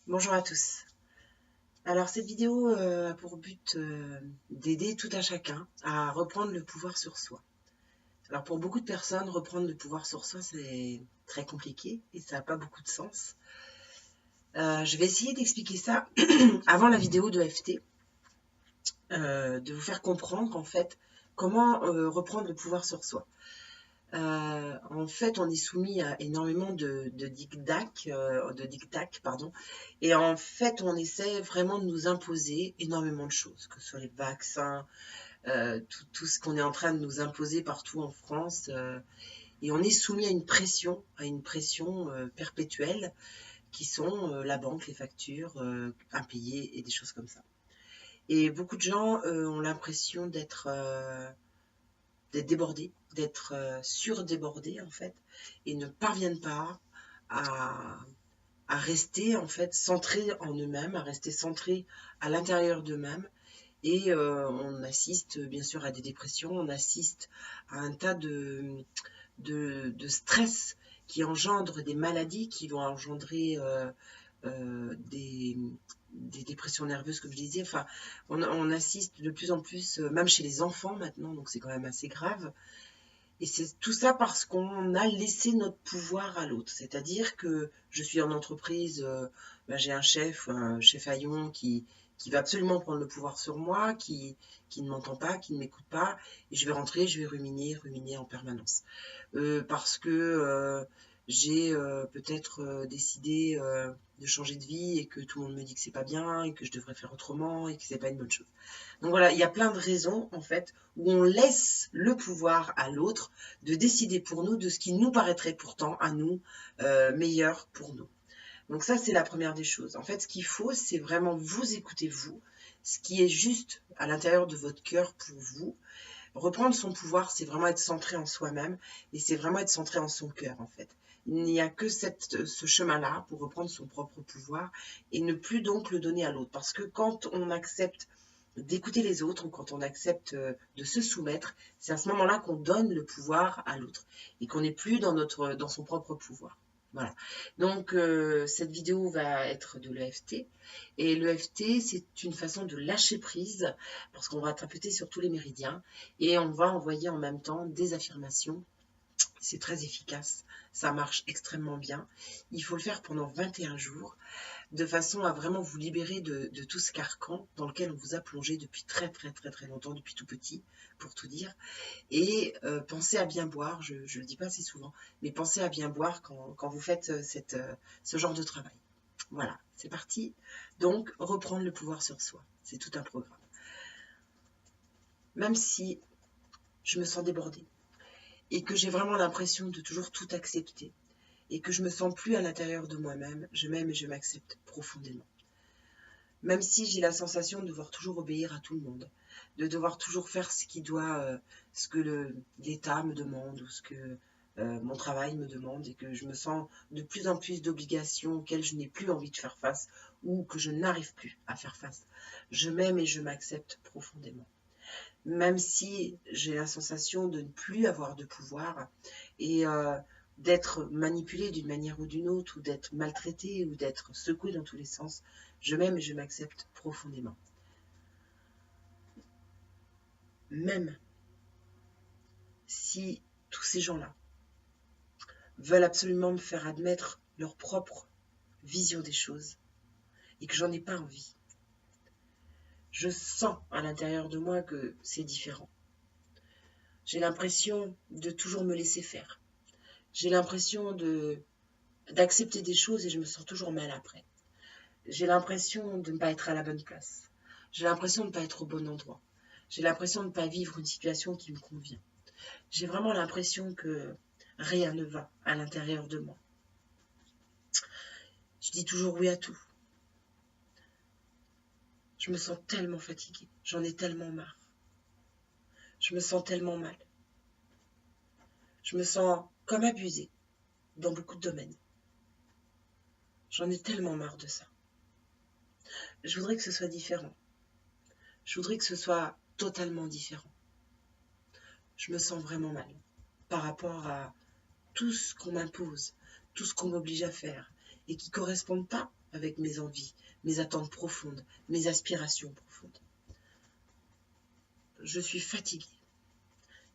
Bonjour à tous. Alors cette vidéo a pour but d'aider tout un chacun à reprendre le pouvoir sur soi. Alors pour beaucoup de personnes, reprendre le pouvoir sur soi, c'est très compliqué et ça n'a pas beaucoup de sens. Je vais essayer d'expliquer ça avant la vidéo de FT, de vous faire comprendre qu'en fait, comment reprendre le pouvoir sur soi. En fait, on est soumis à énormément de dictac, pardon, et en fait, on essaie vraiment de nous imposer énormément de choses, que ce soit les vaccins, tout ce qu'on est en train de nous imposer partout en France, et on est soumis à une pression perpétuelle, qui sont la banque, les factures impayées et des choses comme ça. Et beaucoup de gens ont l'impression d'être débordés, d'être surdébordés en fait, et ne parviennent pas à, à rester en fait centrés en eux-mêmes, à rester centrés à l'intérieur d'eux-mêmes. Et on assiste bien sûr à des dépressions, on assiste à un tas de stress qui engendre des maladies, qui vont engendrer des dépressions nerveuses, comme je disais. Enfin, on assiste de plus en plus, même chez les enfants maintenant, donc c'est quand même assez grave. Et c'est tout ça parce qu'on a laissé notre pouvoir à l'autre. C'est-à-dire que je suis en entreprise, j'ai un chef Hayon qui va absolument prendre le pouvoir sur moi, qui ne m'entend pas, qui ne m'écoute pas, et je vais rentrer, je vais ruminer en permanence. Parce que j'ai peut-être décidé de changer de vie et que tout le monde me dit que c'est pas bien et que je devrais faire autrement et que c'est pas une bonne chose. Donc voilà, il y a plein de raisons en fait où on laisse le pouvoir à l'autre de décider pour nous de ce qui nous paraîtrait pourtant à nous meilleur pour nous. Donc ça, c'est la première des choses. En fait, ce qu'il faut, c'est vraiment vous écouter vous, ce qui est juste à l'intérieur de votre cœur pour vous. Reprendre son pouvoir, c'est vraiment être centré en soi-même et c'est vraiment être centré en son cœur en fait. Il n'y a que ce chemin-là pour reprendre son propre pouvoir et ne plus donc le donner à l'autre. Parce que quand on accepte d'écouter les autres ou quand on accepte de se soumettre, c'est à ce moment-là qu'on donne le pouvoir à l'autre et qu'on n'est plus dans son propre pouvoir. Voilà. Donc cette vidéo va être de l'EFT et l'EFT c'est une façon de lâcher prise parce qu'on va tapoter sur tous les méridiens et on va envoyer en même temps des affirmations. C'est très efficace, ça marche extrêmement bien. Il faut le faire pendant 21 jours de façon à vraiment vous libérer de tout ce carcan dans lequel on vous a plongé depuis très longtemps, depuis tout petit, pour tout dire. Et pensez à bien boire, je ne le dis pas assez souvent, mais pensez à bien boire quand vous faites ce genre de travail. Voilà, c'est parti. Donc, reprendre le pouvoir sur soi, c'est tout un programme. Même si je me sens débordée et que j'ai vraiment l'impression de toujours tout accepter et que je me sens plus à l'intérieur de moi-même, je m'aime et je m'accepte profondément. Même si j'ai la sensation de devoir toujours obéir à tout le monde, de devoir toujours faire ce que l'État me demande ou ce que mon travail me demande et que je me sens de plus en plus d'obligations auxquelles je n'ai plus envie de faire face ou que je n'arrive plus à faire face. Je m'aime et je m'accepte profondément. Même si j'ai la sensation de ne plus avoir de pouvoir et d'être manipulée d'une manière ou d'une autre, ou d'être maltraitée, ou d'être secouée dans tous les sens, je m'aime et je m'accepte profondément. Même si tous ces gens-là veulent absolument me faire admettre leur propre vision des choses et que j'en ai pas envie, je sens à l'intérieur de moi que c'est différent. J'ai l'impression de toujours me laisser faire. J'ai l'impression d'accepter des choses et je me sens toujours mal après. J'ai l'impression de ne pas être à la bonne place. J'ai l'impression de ne pas être au bon endroit. J'ai l'impression de ne pas vivre une situation qui me convient. J'ai vraiment l'impression que rien ne va à l'intérieur de moi. Je dis toujours oui à tout. Je me sens tellement fatiguée. J'en ai tellement marre. Je me sens tellement mal. Je me sens comme abusée dans beaucoup de domaines. J'en ai tellement marre de ça. Je voudrais que ce soit différent. Je voudrais que ce soit totalement différent. Je me sens vraiment mal par rapport à tout ce qu'on m'impose, tout ce qu'on m'oblige à faire. et qui ne correspondent pas avec mes envies, mes attentes profondes, mes aspirations profondes. Je suis fatiguée.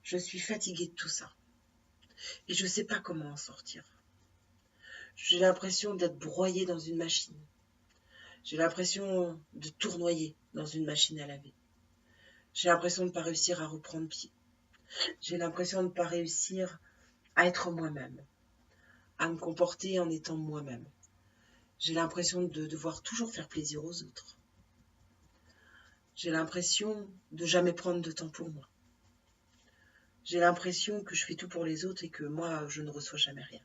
Je suis fatiguée de tout ça. Et je ne sais pas comment en sortir. J'ai l'impression d'être broyée dans une machine. J'ai l'impression de tournoyer dans une machine à laver. J'ai l'impression de ne pas réussir à reprendre pied. J'ai l'impression de ne pas réussir à être moi-même, à me comporter en étant moi-même. J'ai l'impression de devoir toujours faire plaisir aux autres. J'ai l'impression de jamais prendre de temps pour moi. J'ai l'impression que je fais tout pour les autres et que moi, je ne reçois jamais rien.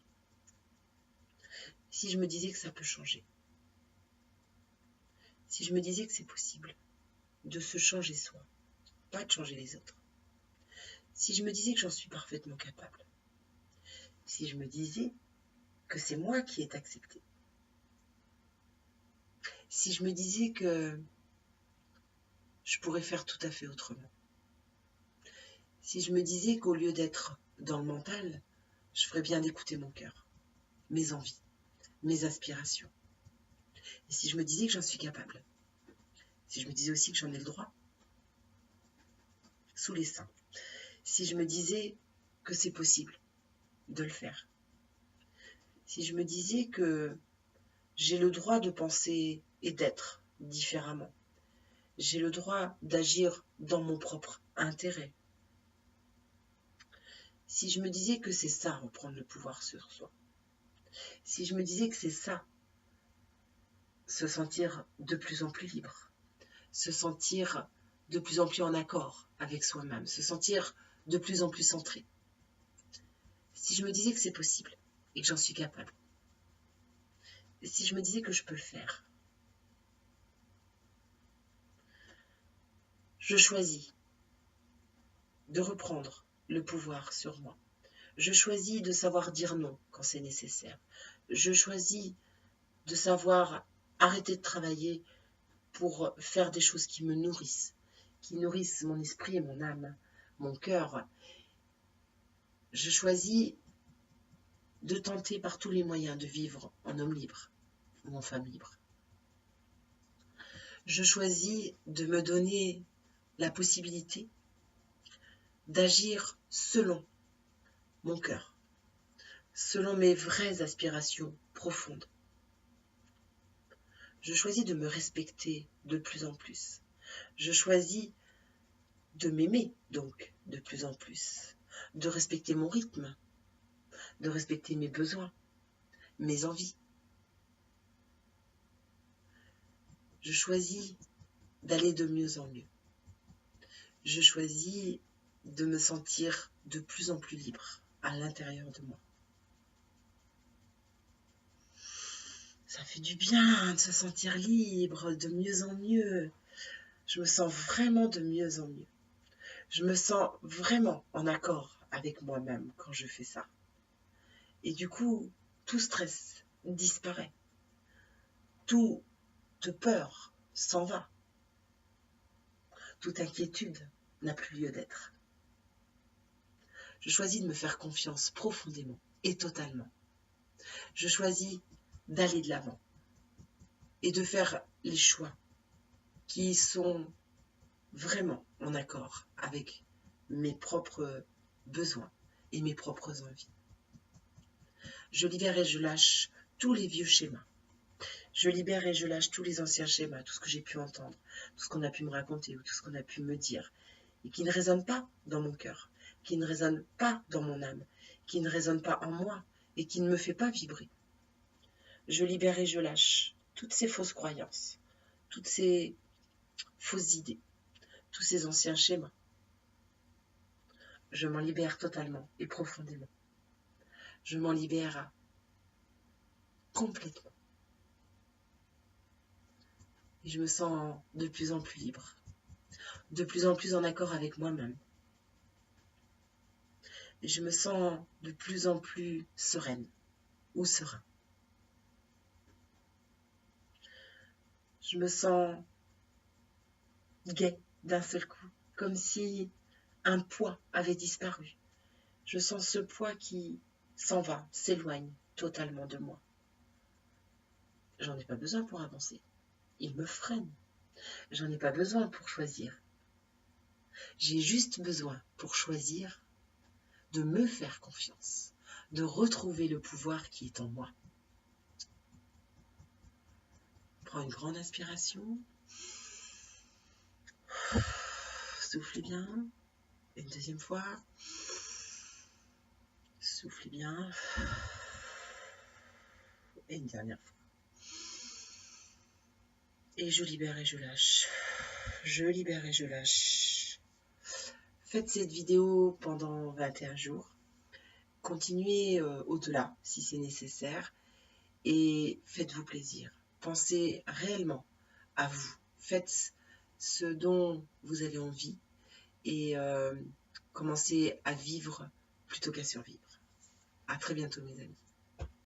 Si je me disais que ça peut changer, si je me disais que c'est possible de se changer soi, pas de changer les autres, si je me disais que j'en suis parfaitement capable, si je me disais que c'est moi qui est accepté, si je me disais que je pourrais faire tout à fait autrement, si je me disais qu'au lieu d'être dans le mental, je ferais bien d'écouter mon cœur, mes envies, mes aspirations. Et si je me disais que j'en suis capable, si je me disais aussi que j'en ai le droit, sous les seins, si je me disais que c'est possible de le faire, si je me disais que j'ai le droit de penser et d'être différemment, j'ai le droit d'agir dans mon propre intérêt, si je me disais que c'est ça, reprendre le pouvoir sur soi, si je me disais que c'est ça, se sentir de plus en plus libre, se sentir de plus en plus en accord avec soi-même, se sentir de plus en plus centré. Si je me disais que c'est possible et que j'en suis capable, et si je me disais que je peux le faire, je choisis de reprendre le pouvoir sur moi. Je choisis de savoir dire non quand c'est nécessaire. Je choisis de savoir arrêter de travailler pour faire des choses qui me nourrissent, qui nourrissent mon esprit et mon âme, mon cœur. Je choisis de tenter par tous les moyens de vivre en homme libre ou en femme libre. Je choisis de me donner la possibilité d'agir selon mon cœur, selon mes vraies aspirations profondes. Je choisis de me respecter de plus en plus. Je choisis de m'aimer donc de plus en plus, de respecter mon rythme, de respecter mes besoins, mes envies. Je choisis d'aller de mieux en mieux. Je choisis de me sentir de plus en plus libre à l'intérieur de moi. Ça fait du bien de se sentir libre, de mieux en mieux. Je me sens vraiment de mieux en mieux. Je me sens vraiment en accord avec moi-même quand je fais ça. Et du coup, tout stress disparaît. Toute peur s'en va. Toute inquiétude n'a plus lieu d'être. Je choisis de me faire confiance profondément et totalement. Je choisis d'aller de l'avant et de faire les choix qui sont vraiment en accord avec mes propres besoins et mes propres envies. Je libère et je lâche tous les vieux schémas. Je libère et je lâche tous les anciens schémas, tout ce que j'ai pu entendre, tout ce qu'on a pu me raconter ou tout ce qu'on a pu me dire, et qui ne résonne pas dans mon cœur, qui ne résonne pas dans mon âme, qui ne résonne pas en moi et qui ne me fait pas vibrer. Je libère et je lâche toutes ces fausses croyances, toutes ces fausses idées, tous ces anciens schémas. Je m'en libère totalement et profondément. Je m'en libère complètement. Et je me sens de plus en plus libre, de plus en plus en accord avec moi-même. Et je me sens de plus en plus sereine ou serein. Je me sens gaie d'un seul coup, comme si un poids avait disparu. Je sens ce poids qui s'en va, s'éloigne totalement de moi. j'en ai pas besoin pour avancer. Il me freine. J'en ai pas besoin pour choisir. J'ai juste besoin pour choisir de me faire confiance, de retrouver le pouvoir qui est en moi. Prends une grande inspiration. Soufflez bien. Une deuxième fois. Soufflez bien. Et une dernière fois. Et je libère et je lâche. Je libère et je lâche. Faites cette vidéo pendant 21 jours. Continuez au-delà si c'est nécessaire. Et faites-vous plaisir. Pensez réellement à vous. Faites ce dont vous avez envie. Et commencez à vivre plutôt qu'à survivre. À très bientôt mes amis.